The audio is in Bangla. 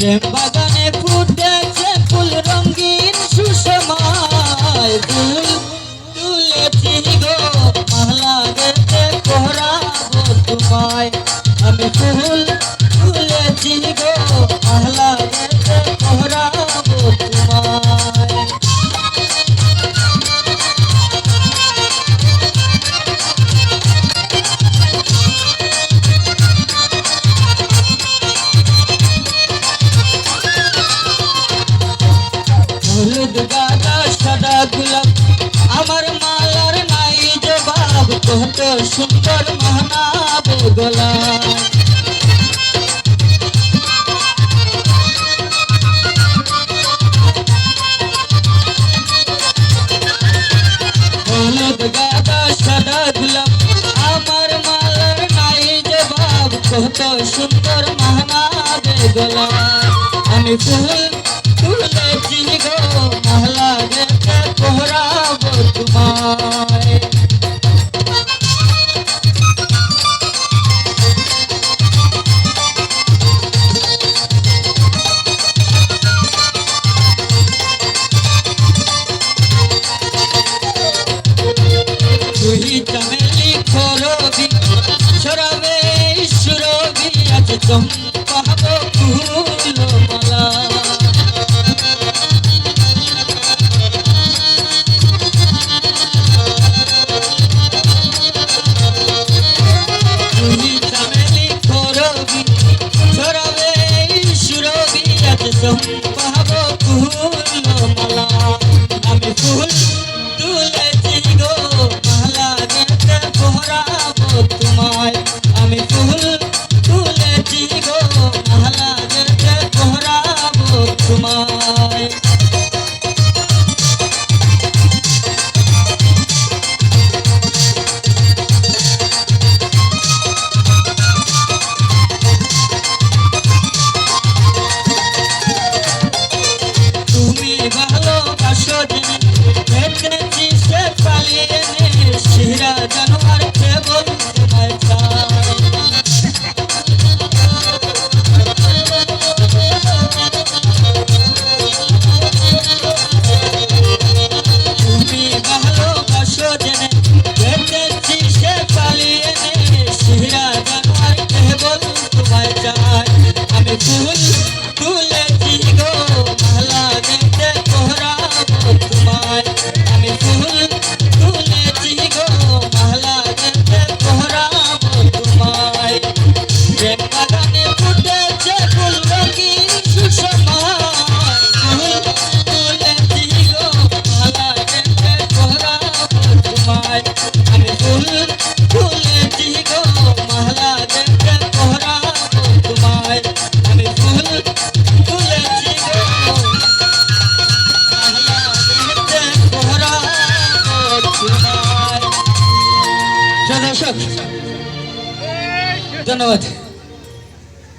প্রেম বাগানে ফুটেছে ফুল রঙিন সুষমায় ফুল তুলেছি গো মালা গেতে পহরাবো তোমায় আমি ফুল তুলেছি গো মালা গেতে পহরাবো তোমায় হলুদ গাঁদা সাদা গোলাপ আমার মালার নাই জবাব কত সুন্দর মানাবে গোলাপ হলুদ গাঁদা সাদা গোলাপ আমার মালার নাই জবাব কত সুন্দর মানাবে গোলাপ আমি ফুল তুলেছি গো মালা গেতে পহরাবো তোমায় তুই চামেলি খরবি ছড়াবে সুরবি আজ চম্পাবো ফুল মালা চম্পাবো ফুল মালা আমি ফুল তুলেছি গো মালা গেতে পহরাবো তোমায় আমি ফুল তুলেছি গো মালা গেতে পহরাবো তোমায় ভালোবাসো জেনেছি সে পালিয়ে শিরা জানোয়ার কেবল তোমায় চাই তুমি ভালোবাসো জেনেছি সে পালিয়ে শিরা জানোয়ার কেবল তোমায় চাই আমি ফুল তুলেছি গো মালা গেতে পহরাবো তোমায় আমি ফুল তুলেছি গো মালা গেতে পহরাবো তোমায় প্রেম বাগানে ফুটেছে ফুল রঙিন সুষমায় ফুল তুলেছি গো মালা গেতে পহরাবো তোমায় আমি ফুল তুলেছি গো মালা গেতে পহরাবো তোমায় আমি ফুল তুলেছি গো দর্শক ধন্যবাদ।